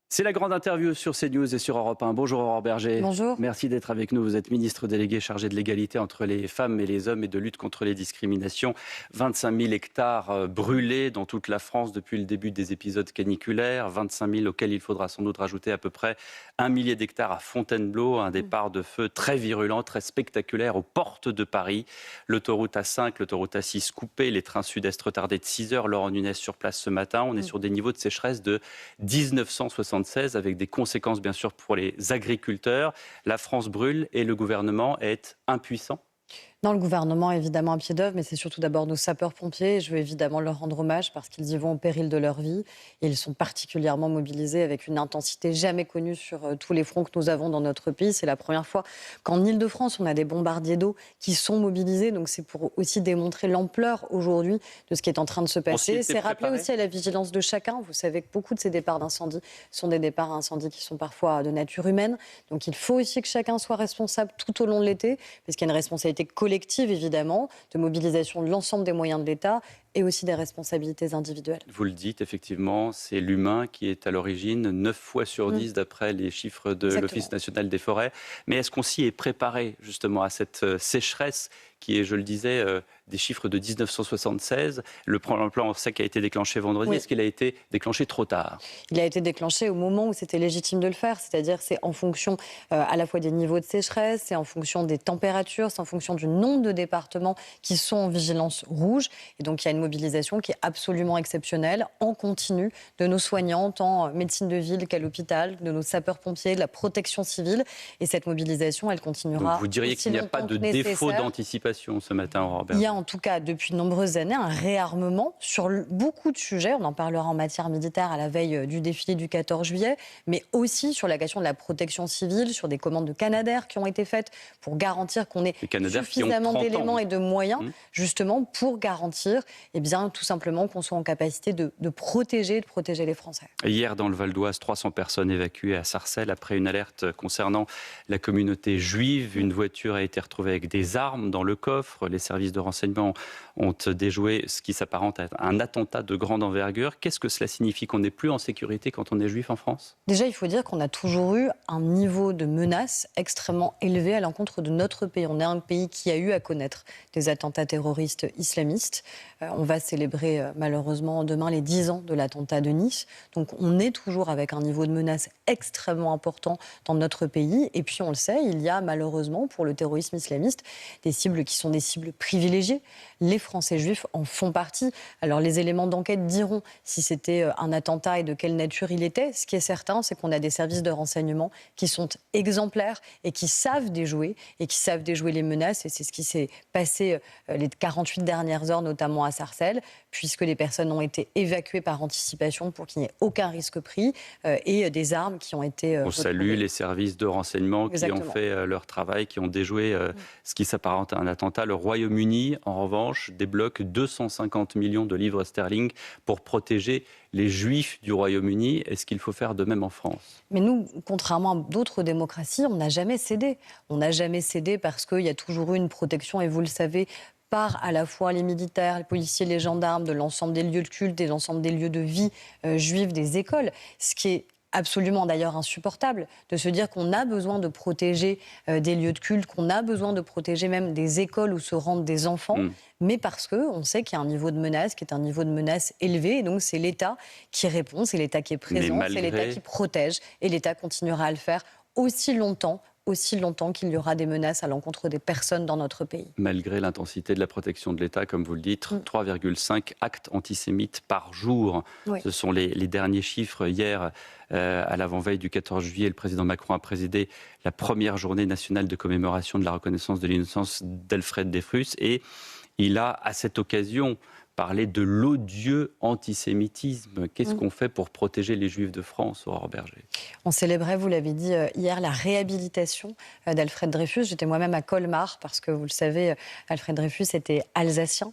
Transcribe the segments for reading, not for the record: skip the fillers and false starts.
C'est la grande interview sur CNews et sur Europe 1. Bonjour Aurore Berger. Bonjour. Merci d'être avec nous. Vous êtes ministre délégué chargé de l'égalité entre les femmes et les hommes et de lutte contre les discriminations. 25 000 hectares brûlés dans toute la France depuis le début des épisodes caniculaires. 25 000 auxquels il faudra sans doute rajouter à peu près 1 millier d'hectares à Fontainebleau. Un départ de feu très virulent, très spectaculaire aux portes de Paris. L'autoroute A5, l'autoroute A6 coupée, les trains sud-est retardés de 6 heures. Laurent Nunez sur place ce matin. On est sur des niveaux de sécheresse de 1976 avec des conséquences bien sûr pour les agriculteurs. La France brûle et le gouvernement est impuissant. Dans le gouvernement, évidemment, à pied d'œuvre, mais c'est surtout d'abord nos sapeurs-pompiers. Je veux évidemment leur rendre hommage parce qu'ils y vont au péril de leur vie. Et ils sont particulièrement mobilisés avec une intensité jamais connue sur tous les fronts que nous avons dans notre pays. C'est la première fois qu'en Île-de-France, on a des bombardiers d'eau qui sont mobilisés. Donc c'est pour aussi démontrer l'ampleur aujourd'hui de ce qui est en train de se passer. C'est rappeler aussi à la vigilance de chacun. Vous savez que beaucoup de ces départs d'incendie sont des départs d'incendie qui sont parfois de nature humaine. Donc il faut aussi que chacun soit responsable tout au long de l'été, parce qu'il y a une responsabilité collective, évidemment, de mobilisation de l'ensemble des moyens de l'État et aussi des responsabilités individuelles. Vous le dites, effectivement, c'est l'humain qui est à l'origine, 9 fois sur 10 d'après les chiffres de l'Office national des forêts. Mais est-ce qu'on s'y est préparé justement à cette sécheresse qui est, je le disais, des chiffres de 1976. Le plan on sait qu'il a été déclenché vendredi. Est-ce qu'il a été déclenché trop tard? Il a été déclenché au moment où c'était légitime de le faire. C'est-à-dire c'est en fonction à la fois des niveaux de sécheresse, c'est en fonction des températures, c'est en fonction du nombre de départements qui sont en vigilance rouge. Et donc il y a une mobilisation qui est absolument exceptionnelle, en continu, de nos soignants, tant en médecine de ville qu'à l'hôpital, de nos sapeurs-pompiers, de la protection civile. Et cette mobilisation, elle continuera. Donc vous diriez qu'il n'y a pas de défaut d'anticipation ce matin, Aurore Berger? Il y a en tout cas, depuis de nombreuses années, un réarmement sur beaucoup de sujets. On en parlera en matière militaire à la veille du défilé du 14 juillet, mais aussi sur la question de la protection civile, sur des commandes de Canadair qui ont été faites pour garantir qu'on ait suffisamment d'éléments et de moyens, justement, pour garantir, tout simplement, qu'on soit en capacité de protéger les Français. Hier, dans le Val d'Oise, 300 personnes évacuées à Sarcelles après une alerte concernant la communauté juive. Une voiture a été retrouvée avec des armes dans le coffre. Les services de renseignement ont déjoué ce qui s'apparente à un attentat de grande envergure. Qu'est-ce que cela signifie qu'on n'est plus en sécurité quand on est juif en France? Déjà, il faut dire qu'on a toujours eu un niveau de menace extrêmement élevé à l'encontre de notre pays. On est un pays qui a eu à connaître des attentats terroristes islamistes. On va célébrer malheureusement demain les 10 ans de l'attentat de Nice. Donc on est toujours avec un niveau de menace extrêmement important dans notre pays. Et puis on le sait, il y a malheureusement pour le terrorisme islamiste des cibles qui sont des cibles privilégiées. Les Français juifs en font partie. Alors les éléments d'enquête diront si c'était un attentat et de quelle nature il était. Ce qui est certain, c'est qu'on a des services de renseignement qui sont exemplaires et qui savent déjouer les menaces. Et c'est ce qui s'est passé les 48 dernières heures, notamment à Sarcelles, puisque les personnes ont été évacuées par anticipation pour qu'il n'y ait aucun risque pris et des armes qui ont été On salue les services de renseignement qui ont fait leur travail, qui ont déjoué ce qui s'apparente à un attentat. Le Royaume-Uni, en revanche, débloque 250 millions de livres sterling pour protéger les Juifs du Royaume-Uni. Est-ce qu'il faut faire de même en France? Mais nous, contrairement à d'autres démocraties, on n'a jamais cédé. On n'a jamais cédé parce qu'il y a toujours eu une protection, et vous le savez, par à la fois les militaires, les policiers, les gendarmes, de l'ensemble des lieux de culte, de l'ensemble des lieux de vie juifs, des écoles. Ce qui est absolument d'ailleurs insupportable, de se dire qu'on a besoin de protéger des lieux de culte, qu'on a besoin de protéger même des écoles où se rendent des enfants, mais parce qu'on sait qu'il y a un niveau de menace qui est un niveau de menace élevé, et donc c'est l'État qui répond, c'est l'État qui est présent, c'est l'État qui protège, et l'État continuera à le faire aussi longtemps qu'il y aura des menaces à l'encontre des personnes dans notre pays. Malgré l'intensité de la protection de l'État, comme vous le dites, 3,5 actes antisémites par jour. Oui. Ce sont les derniers chiffres. Hier, à l'avant-veille du 14 juillet, le président Macron a présidé la première journée nationale de commémoration de la reconnaissance de l'innocence d'Alfred Dreyfus. Et il a, à cette occasion, parlé de l'odieux antisémitisme. Qu'est-ce qu'on fait pour protéger les Juifs de France, Aurore Berger? On célébrait, vous l'avez dit hier, la réhabilitation d'Alfred Dreyfus. J'étais moi-même à Colmar parce que, vous le savez, Alfred Dreyfus était alsacien.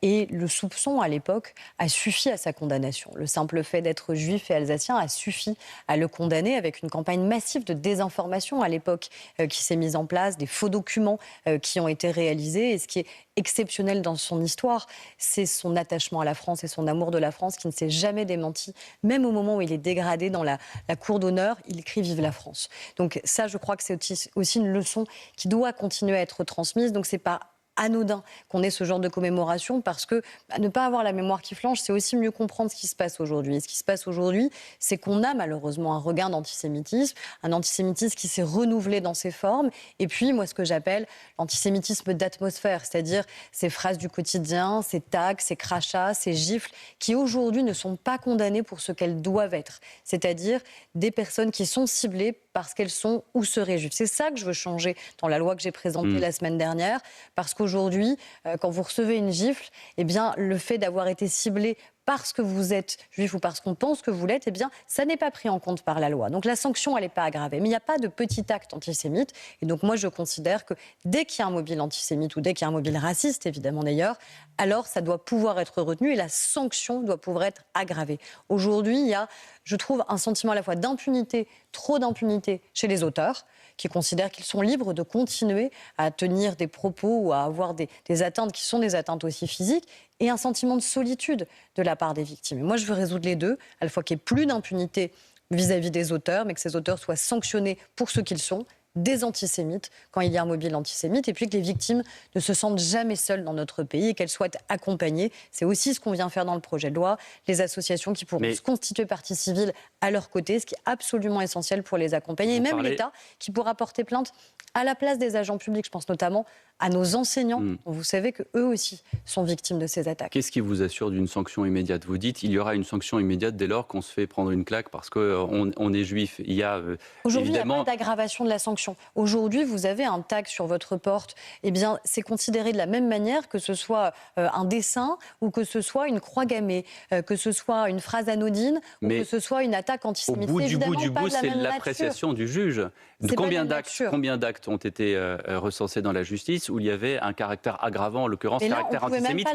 Et le soupçon, à l'époque, a suffi à sa condamnation. Le simple fait d'être juif et alsacien a suffi à le condamner, avec une campagne massive de désinformation à l'époque qui s'est mise en place, des faux documents qui ont été réalisés. Et ce qui est exceptionnel dans son histoire, c'est c'est son attachement à la France et son amour de la France qui ne s'est jamais démenti. Même au moment où il est dégradé dans la cour d'honneur, il crie « Vive la France ». Donc ça, je crois que c'est aussi une leçon qui doit continuer à être transmise. Donc c'est pas anodin qu'on ait ce genre de commémoration parce que ne pas avoir la mémoire qui flanche, c'est aussi mieux comprendre ce qui se passe aujourd'hui. Et ce qui se passe aujourd'hui, c'est qu'on a malheureusement un regain d'antisémitisme, un antisémitisme qui s'est renouvelé dans ses formes. Et puis, moi, ce que j'appelle l'antisémitisme d'atmosphère, c'est-à-dire ces phrases du quotidien, ces tags, ces crachats, ces gifles, qui aujourd'hui ne sont pas condamnées pour ce qu'elles doivent être, c'est-à-dire des personnes qui sont ciblées parce qu'elles sont ou seraient juives. C'est ça que je veux changer dans la loi que j'ai présentée la semaine dernière, parce qu'aujourd'hui, quand vous recevez une gifle, eh bien, le fait d'avoir été ciblé parce que vous êtes juif ou parce qu'on pense que vous l'êtes, eh bien, ça n'est pas pris en compte par la loi. Donc la sanction, elle n'est pas aggravée. Mais il n'y a pas de petit acte antisémite. Et donc moi, je considère que dès qu'il y a un mobile antisémite ou dès qu'il y a un mobile raciste, évidemment d'ailleurs, alors ça doit pouvoir être retenu et la sanction doit pouvoir être aggravée. Aujourd'hui, il y a, je trouve, un sentiment à la fois d'impunité, trop d'impunité chez les auteurs, qui considèrent qu'ils sont libres de continuer à tenir des propos ou à avoir des atteintes qui sont des atteintes aussi physiques, et un sentiment de solitude de la part des victimes. Et moi, je veux résoudre les deux, à la fois qu'il n'y ait plus d'impunité vis-à-vis des auteurs, mais que ces auteurs soient sanctionnés pour ce qu'ils sont, des antisémites, quand il y a un mobile antisémite, et puis que les victimes ne se sentent jamais seules dans notre pays et qu'elles soient accompagnées. C'est aussi ce qu'on vient faire dans le projet de loi, les associations qui pourront se constituer partie civile à leur côté, ce qui est absolument essentiel pour les accompagner, et même l'État qui pourra porter plainte à la place des agents publics. Je pense notamment à nos enseignants, dont vous savez qu'eux aussi sont victimes de ces attaques. Qu'est-ce qui vous assure d'une sanction immédiate? Vous dites qu'il y aura une sanction immédiate dès lors qu'on se fait prendre une claque parce qu'on est juif. Il y a aujourd'hui, évidemment... il n'y a pas d'aggravation de la sanction. Aujourd'hui, vous avez un tag sur votre porte. Eh bien, c'est considéré de la même manière que ce soit un dessin ou que ce soit une croix gammée, que ce soit une phrase anodine ou que ce soit une attaque antisémite. Au bout du bout, c'est l'appréciation du juge. Combien d'actes ont été recensés dans la justice où il y avait un caractère aggravant, en l'occurrence caractère antisémite,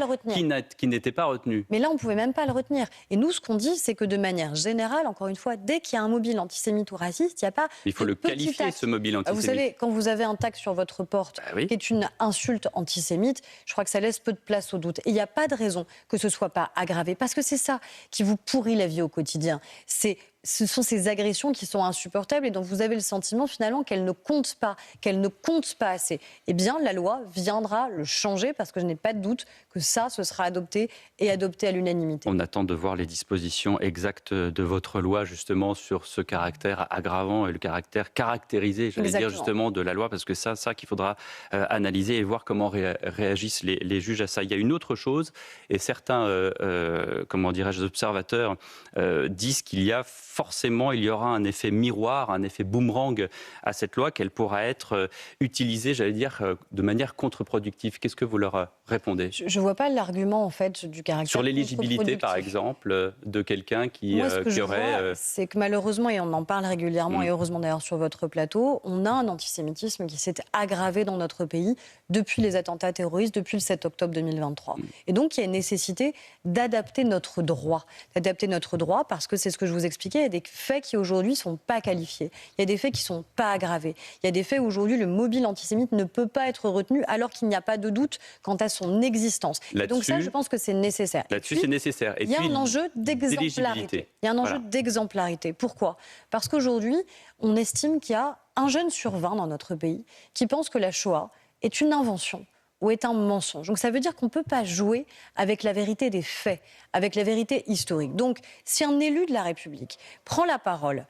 qui n'était pas retenu? Mais là, on ne pouvait même pas le retenir. Et nous, ce qu'on dit, c'est que de manière générale, encore une fois, dès qu'il y a un mobile antisémite ou raciste, il n'y a pas... Il faut le qualifier, ce mobile antisémite. Vous savez, quand vous avez un tag sur votre porte qui est une insulte antisémite, je crois que ça laisse peu de place au doute. Et il n'y a pas de raison que ce ne soit pas aggravé, parce que c'est ça qui vous pourrit la vie au quotidien. Ce sont ces agressions qui sont insupportables et dont vous avez le sentiment finalement qu'elles ne comptent pas, assez. Eh bien, la loi viendra le changer parce que je n'ai pas de doute que ça, ce sera adopté à l'unanimité. On attend de voir les dispositions exactes de votre loi justement sur ce caractère aggravant et le caractère caractérisé, dire justement, de la loi, parce que ça qu'il faudra analyser et voir comment réagissent les juges à ça. Il y a une autre chose, et certains, observateurs disent qu'il y a forcément, il y aura un effet miroir, un effet boomerang à cette loi, qu'elle pourra être utilisée, de manière contre-productive. Qu'est-ce que vous leur répondez? Je ne vois pas l'argument, en fait, du caractère sur l'éligibilité, par exemple, de quelqu'un qui aurait... C'est que malheureusement, et on en parle régulièrement, et heureusement d'ailleurs sur votre plateau, on a un antisémitisme qui s'est aggravé dans notre pays depuis les attentats terroristes, depuis le 7 octobre 2023. Et donc, il y a une nécessité d'adapter notre droit. Parce que c'est ce que je vous expliquais, il y a des faits qui aujourd'hui ne sont pas qualifiés. Il y a des faits qui ne sont pas aggravés. Il y a des faits où aujourd'hui le mobile antisémite ne peut pas être retenu alors qu'il n'y a pas de doute quant à son existence. Et donc ça, je pense que c'est nécessaire. Là-dessus, c'est nécessaire. Il y a un enjeu d'exemplarité. Pourquoi? Parce qu'aujourd'hui, on estime qu'il y a 1 jeune sur 20 dans notre pays qui pense que la Shoah est une invention ou est un mensonge. Donc ça veut dire qu'on ne peut pas jouer avec la vérité des faits, avec la vérité historique. Donc si un élu de la République prend la parole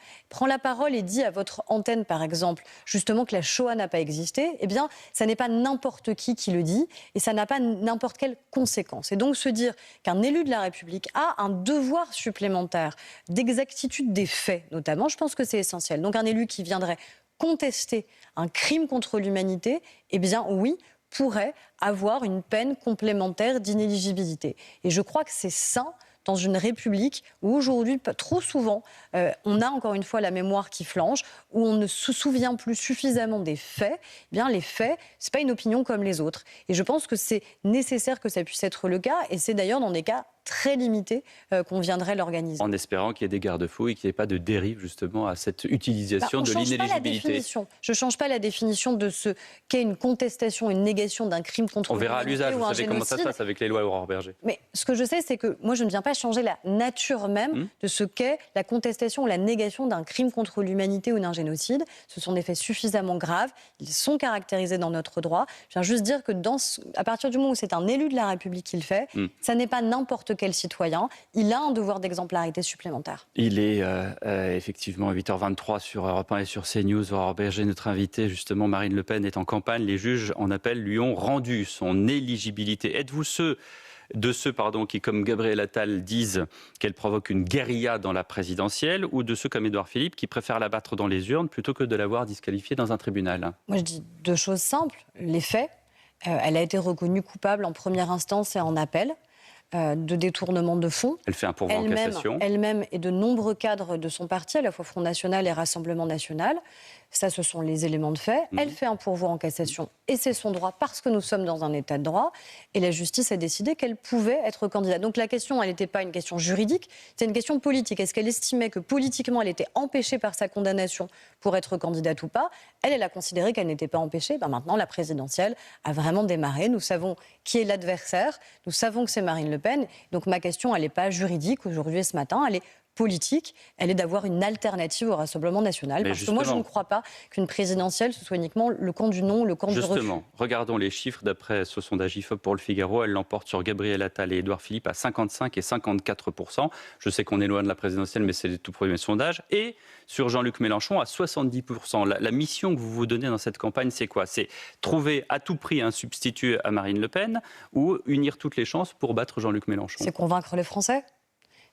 et dit à votre antenne, par exemple, justement que la Shoah n'a pas existé, eh bien, ça n'est pas n'importe qui le dit et ça n'a pas n'importe quelle conséquence. Et donc se dire qu'un élu de la République a un devoir supplémentaire d'exactitude des faits, notamment, je pense que c'est essentiel. Donc un élu qui viendrait contester un crime contre l'humanité, eh bien oui, pourrait avoir une peine complémentaire d'inéligibilité. Et je crois que c'est sain dans une République où aujourd'hui, trop souvent, on a encore une fois la mémoire qui flanche, où on ne se souvient plus suffisamment des faits. Eh bien, les faits, ce n'est pas une opinion comme les autres. Et je pense que c'est nécessaire que ça puisse être le cas, et c'est d'ailleurs dans des cas très limité qu'on viendrait l'organiser. En espérant qu'il y ait des garde-fous et qu'il n'y ait pas de dérive justement à cette utilisation de l'inéligibilité. Je ne change pas la définition de ce qu'est une contestation, une négation d'un crime contre l'humanité. On verra à l'usage, vous savez comment ça se passe avec les lois Aurore Bergé. Mais ce que je sais, c'est que moi, je ne viens pas changer la nature même de ce qu'est la contestation ou la négation d'un crime contre l'humanité ou d'un génocide. Ce sont des faits suffisamment graves, ils sont caractérisés dans notre droit. Je viens juste dire que à partir du moment où c'est un élu de la République qui le fait, ça n'est pas n'importe quel citoyen. Il a un devoir d'exemplarité supplémentaire. Il est effectivement 8h23 sur Europe 1 et sur CNews. Aurore Bergé, notre invitée, justement, Marine Le Pen est en campagne. Les juges en appel lui ont rendu son éligibilité. Êtes-vous ceux qui, comme Gabriel Attal, disent qu'elle provoque une guérilla dans la présidentielle, ou de ceux comme Édouard Philippe qui préfèrent la battre dans les urnes plutôt que de l'avoir disqualifiée dans un tribunal? Moi, je dis deux choses simples. Les faits, elle a été reconnue coupable en première instance et en appel de détournement de fonds. Elle fait un pourvoi en cassation. Elle-même et de nombreux cadres de son parti, à la fois Front National et Rassemblement National. Ça, ce sont les éléments de fait. Elle fait un pourvoi en cassation et c'est son droit parce que nous sommes dans un état de droit. Et la justice a décidé qu'elle pouvait être candidate. Donc la question, elle n'était pas une question juridique, c'est une question politique. Est-ce qu'elle estimait que politiquement, elle était empêchée par sa condamnation pour être candidate ou pas? Elle a considéré qu'elle n'était pas empêchée. Maintenant, la présidentielle a vraiment démarré. Nous savons qui est l'adversaire. Nous savons que c'est Marine Le Pen. Donc ma question, elle n'est pas juridique aujourd'hui et ce matin. Elle est politique, elle est d'avoir une alternative au Rassemblement national. Parce que moi, je ne crois pas qu'une présidentielle, ce soit uniquement le camp du non, le camp du refus. Justement, regardons les chiffres. D'après ce sondage IFOP pour Le Figaro, elle l'emporte sur Gabriel Attal et Édouard Philippe à 55 et 54%. Je sais qu'on est loin de la présidentielle, mais c'est le tout premier sondage. Et sur Jean-Luc Mélenchon à 70%. La mission que vous vous donnez dans cette campagne, c'est quoi? C'est trouver à tout prix un substitut à Marine Le Pen ou unir toutes les chances pour battre Jean-Luc Mélenchon? C'est convaincre les Français.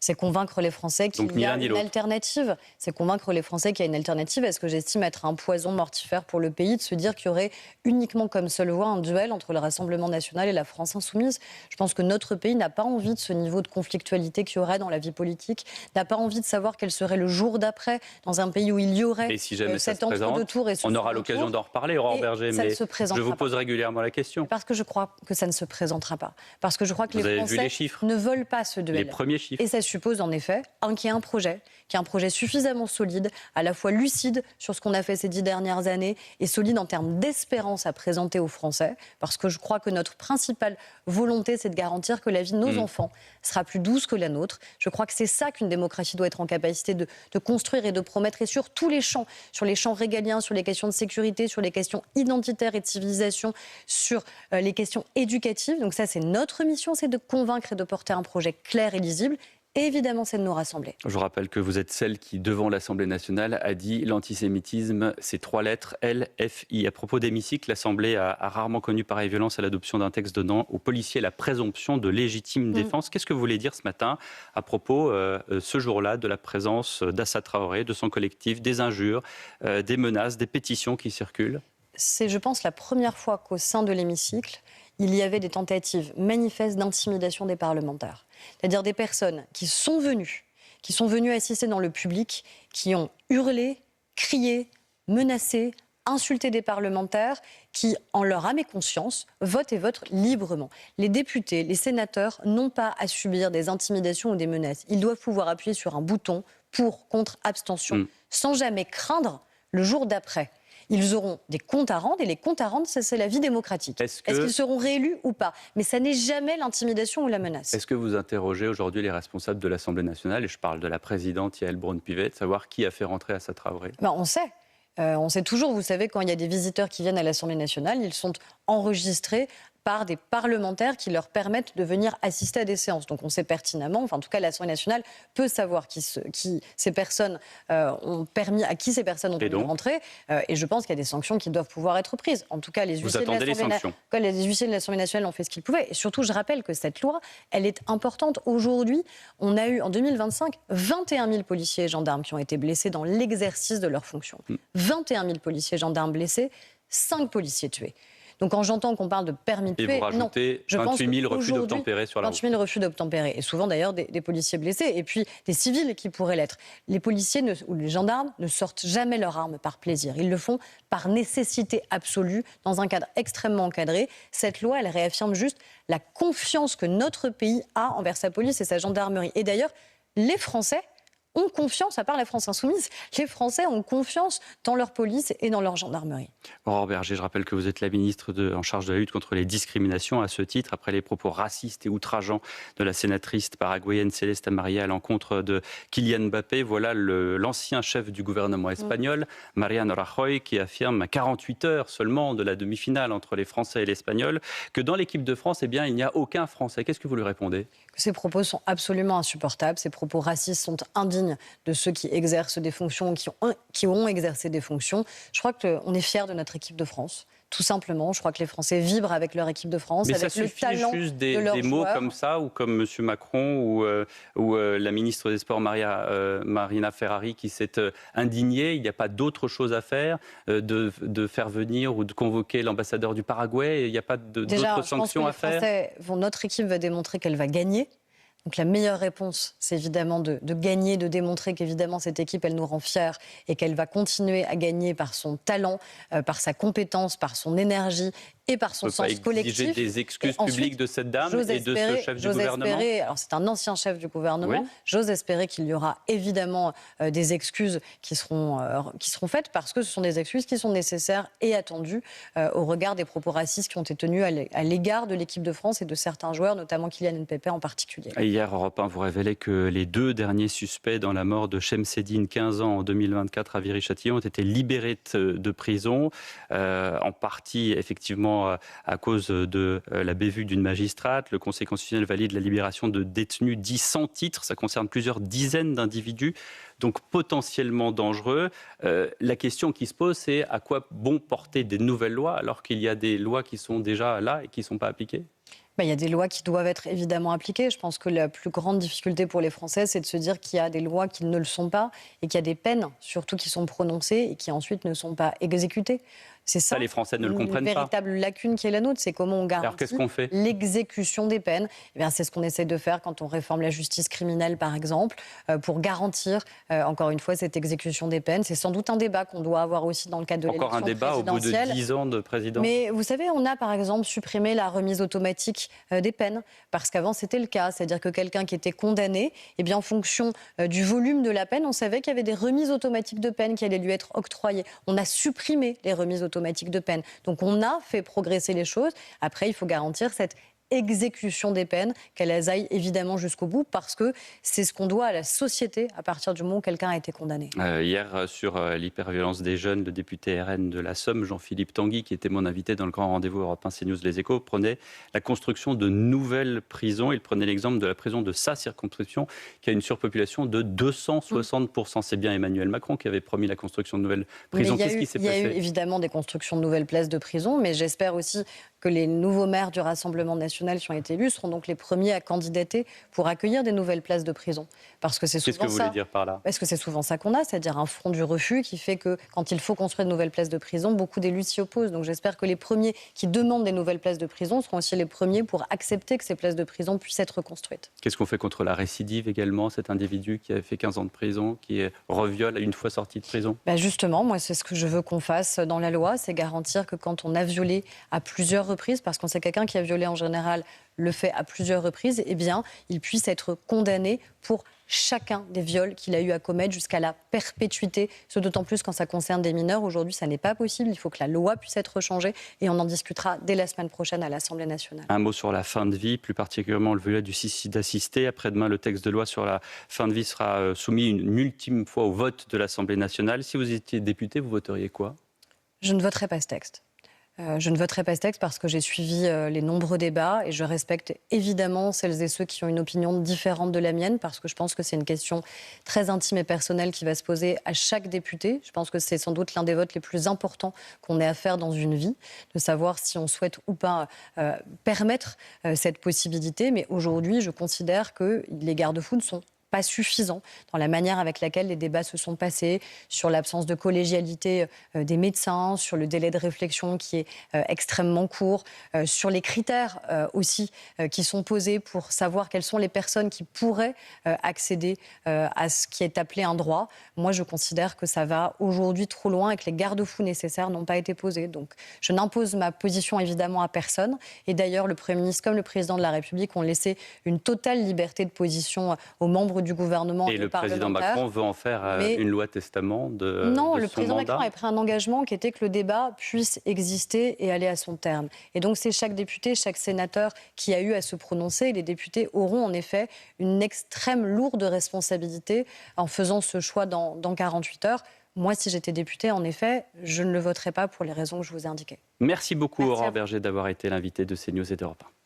C'est convaincre les Français qu'il y a une alternative. C'est convaincre les Français qu'il y a une alternative. Est-ce que j'estime être un poison mortifère pour le pays de se dire qu'il y aurait uniquement comme seule voie un duel entre le Rassemblement national et la France insoumise? Je pense que notre pays n'a pas envie de ce niveau de conflictualité qu'il y aurait dans la vie politique, n'a pas envie de savoir quel serait le jour d'après dans un pays où il y aurait cet entre-deux tours. On aura l'occasion d'en reparler, Aurore Bergé, mais je vous pose régulièrement la question. Parce que je crois que ça ne se présentera pas. Parce que je crois que les Français ne veulent pas ce duel. Les premiers chiffres. Et ça suppose en effet qu'il y ait un projet suffisamment solide, à la fois lucide sur ce qu'on a fait ces 10 dernières années et solide en termes d'espérance à présenter aux Français, parce que je crois que notre principale volonté, c'est de garantir que la vie de nos enfants sera plus douce que la nôtre. Je crois que c'est ça qu'une démocratie doit être en capacité de construire et de promettre, et sur tous les champs, sur les champs régaliens, sur les questions de sécurité, sur les questions identitaires et de civilisation, sur les questions éducatives. Donc ça, c'est notre mission, c'est de convaincre et de porter un projet clair et lisible. Et évidemment, c'est de nous rassembler. Je rappelle que vous êtes celle qui, devant l'Assemblée nationale, a dit l'antisémitisme, c'est 3 lettres, LFI. À propos d'hémicycle, l'Assemblée a rarement connu pareille violence à l'adoption d'un texte donnant aux policiers la présomption de légitime défense. Qu'est-ce que vous voulez dire ce matin à propos, ce jour-là, de la présence d'Assa Traoré, de son collectif, des injures, des menaces, des pétitions qui circulent? C'est, je pense, la première fois qu'au sein de l'hémicycle, il y avait des tentatives manifestes d'intimidation des parlementaires. C'est-à-dire des personnes qui sont venues assister dans le public, qui ont hurlé, crié, menacé, insulté des parlementaires, qui, en leur âme et conscience, votent et votent librement. Les députés, les sénateurs n'ont pas à subir des intimidations ou des menaces. Ils doivent pouvoir appuyer sur un bouton pour, contre, abstention, sans jamais craindre le jour d'après. Ils auront des comptes à rendre, et les comptes à rendre, c'est la vie démocratique. Est-ce qu'ils seront réélus ou pas? Mais ça n'est jamais l'intimidation ou la menace. Est-ce que vous interrogez aujourd'hui les responsables de l'Assemblée nationale, et je parle de la présidente Yaël Braun-Pivet, de savoir qui a fait rentrer Assa Traoré? On sait. On sait toujours, vous savez, quand il y a des visiteurs qui viennent à l'Assemblée nationale, ils sont enregistrés par des parlementaires qui leur permettent de venir assister à des séances. Donc on sait pertinemment, en tout cas l'Assemblée nationale peut savoir à qui ces personnes ont permis de rentrer. Et je pense qu'il y a des sanctions qui doivent pouvoir être prises. En tout cas, les huissiers de l'Assemblée nationale ont fait ce qu'ils pouvaient. Et surtout, je rappelle que cette loi, elle est importante. Aujourd'hui, on a eu en 2025 21 000 policiers et gendarmes qui ont été blessés dans l'exercice de leurs fonctions. 21 000 policiers et gendarmes blessés, 5 policiers tués. Donc quand j'entends qu'on parle de permis de tuer, et vous rajoutez 28 000 refus d'obtempérer sur la route. 28 000 refus d'obtempérer, et souvent d'ailleurs des policiers blessés, et puis des civils qui pourraient l'être. Les policiers ou les gendarmes ne sortent jamais leurs armes par plaisir. Ils le font par nécessité absolue, dans un cadre extrêmement encadré. Cette loi, elle réaffirme juste la confiance que notre pays a envers sa police et sa gendarmerie. Et d'ailleurs, les Français ont confiance, à part la France insoumise, les Français ont confiance dans leur police et dans leur gendarmerie. Aurore Bergé, je rappelle que vous êtes la ministre en charge de la lutte contre les discriminations. À ce titre, après les propos racistes et outrageants de la sénatrice paraguayenne Céleste Amaria à l'encontre de Kylian Mbappé, voilà l'ancien chef du gouvernement espagnol, Mariano Rajoy, qui affirme à 48 heures seulement de la demi-finale entre les Français et les Espagnols que dans l'équipe de France, eh bien, il n'y a aucun Français. Qu'est-ce que vous lui répondez ? Ces propos sont absolument insupportables. Ces propos racistes sont indignes de ceux qui exercent des fonctions, qui ont exercé des fonctions. Je crois qu'on est fiers de notre équipe de France. Tout simplement, je crois que les Français vibrent avec leur équipe de France, mais avec le talent juste de leurs des mots joueurs. comme ça, ou comme M. Macron ou la ministre des Sports Marina Ferrari qui s'est indignée. Il n'y a pas d'autre chose à faire de faire venir ou de convoquer l'ambassadeur du Paraguay. Il n'y a pas d'autres sanctions à faire. Notre équipe va démontrer qu'elle va gagner. Donc la meilleure réponse, c'est évidemment de gagner, de démontrer qu'évidemment cette équipe, elle nous rend fiers et qu'elle va continuer à gagner par son talent, par sa compétence, par son énergie et par son sens collectif. On peut pas exiger des excuses publiques de cette dame et de ce chef du gouvernement. Alors c'est un ancien chef du gouvernement. Oui. J'ose espérer qu'il y aura évidemment des excuses qui seront faites, parce que ce sont des excuses qui sont nécessaires et attendues au regard des propos racistes qui ont été tenus à l'égard de l'équipe de France et de certains joueurs, notamment Kylian Mbappé en particulier. Hier, Europe 1 vous révélait que les 2 derniers suspects dans la mort de Chemseddine, 15 ans, en 2024 à Viry-Châtillon, ont été libérés de prison, en partie effectivement à cause de la bévue d'une magistrate. Le Conseil constitutionnel valide la libération de détenus dits sans titre. Ça concerne plusieurs dizaines d'individus, donc potentiellement dangereux. La question qui se pose, c'est à quoi bon porter des nouvelles lois alors qu'il y a des lois qui sont déjà là et qui ne sont pas appliquées ? Il y a des lois qui doivent être évidemment appliquées. Je pense que la plus grande difficulté pour les Français, c'est de se dire qu'il y a des lois qui ne le sont pas et qu'il y a des peines, surtout, qui sont prononcées et qui ensuite ne sont pas exécutées. C'est ça, les Français ne le comprennent pas. Une véritable lacune qui est la nôtre, c'est comment on garantit l'exécution des peines. C'est ce qu'on essaie de faire quand on réforme la justice criminelle, par exemple, pour garantir, encore une fois, cette exécution des peines. C'est sans doute un débat qu'on doit avoir aussi dans le cadre de l'élection présidentielle. Encore un débat au bout de 10 ans de présidence. Mais vous savez, on a par exemple supprimé la remise automatique des peines, parce qu'avant c'était le cas. C'est-à-dire que quelqu'un qui était condamné, en fonction du volume de la peine, on savait qu'il y avait des remises automatiques de peine qui allaient lui être octroyées. On a supprimé les remises automatiques de peine. Donc on a fait progresser les choses. Après, il faut garantir cette exécution des peines, qu'elles aillent évidemment jusqu'au bout, parce que c'est ce qu'on doit à la société à partir du moment où quelqu'un a été condamné. Hier, sur l'hyperviolence des jeunes, le député RN de la Somme, Jean-Philippe Tanguy, qui était mon invité dans le grand rendez-vous Europe 1 CNews Les Échos, prenait la construction de nouvelles prisons. Il prenait l'exemple de la prison de sa circonscription, qui a une surpopulation de 260%. C'est bien Emmanuel Macron qui avait promis la construction de nouvelles prisons. Qu'est-ce qui s'est passé ? Il y a eu évidemment des constructions de nouvelles places de prison, mais j'espère aussi que les nouveaux maires du Rassemblement national qui ont été élus seront donc les premiers à candidater pour accueillir des nouvelles places de prison. Parce que c'est souvent Qu'est-ce que vous voulez dire par là ? Parce que c'est souvent ça qu'on a, c'est-à-dire un front du refus qui fait que quand il faut construire de nouvelles places de prison, beaucoup d'élus s'y opposent. Donc j'espère que les premiers qui demandent des nouvelles places de prison seront aussi les premiers pour accepter que ces places de prison puissent être construites. Qu'est-ce qu'on fait contre la récidive également, cet individu qui a fait 15 ans de prison, qui reviole une fois sorti de prison ? Justement, moi c'est ce que je veux qu'on fasse dans la loi, c'est garantir que quand on a violé à plusieurs reprises, parce qu'on sait quelqu'un qui a violé en général le fait à plusieurs reprises, il puisse être condamné pour chacun des viols qu'il a eu à commettre jusqu'à la perpétuité, ce d'autant plus quand ça concerne des mineurs. Aujourd'hui, ça n'est pas possible, il faut que la loi puisse être changée et on en discutera dès la semaine prochaine à l'Assemblée nationale. Un mot sur la fin de vie, plus particulièrement le volet du suicide assisté. Après-demain, le texte de loi sur la fin de vie sera soumis une ultime fois au vote de l'Assemblée nationale. Si vous étiez député, vous voteriez quoi ? Je ne voterai pas ce texte. Je ne voterai pas ce texte parce que j'ai suivi les nombreux débats et je respecte évidemment celles et ceux qui ont une opinion différente de la mienne, parce que je pense que c'est une question très intime et personnelle qui va se poser à chaque député. Je pense que c'est sans doute l'un des votes les plus importants qu'on ait à faire dans une vie, de savoir si on souhaite ou pas permettre cette possibilité. Mais aujourd'hui, je considère que les garde-fous ne sont pas suffisant dans la manière avec laquelle les débats se sont passés, sur l'absence de collégialité des médecins, sur le délai de réflexion qui est extrêmement court, sur les critères aussi qui sont posés pour savoir quelles sont les personnes qui pourraient accéder à ce qui est appelé un droit. Moi, je considère que ça va aujourd'hui trop loin et que les garde-fous nécessaires n'ont pas été posés. Donc, je n'impose ma position évidemment à personne. Et d'ailleurs, le Premier ministre comme le Président de la République ont laissé une totale liberté de position aux membres du gouvernement et le président Macron veut en faire une loi testament Non, de le son président mandat. Macron a pris un engagement qui était que le débat puisse exister et aller à son terme. Et donc c'est chaque député, chaque sénateur qui a eu à se prononcer. Et les députés auront en effet une extrême lourde responsabilité en faisant ce choix dans 48 heures. Moi, si j'étais députée, en effet, je ne le voterais pas pour les raisons que je vous ai indiquées. Merci beaucoup, Merci Aurore Berger, d'avoir été l'invitée de CNews et d'Europe 1.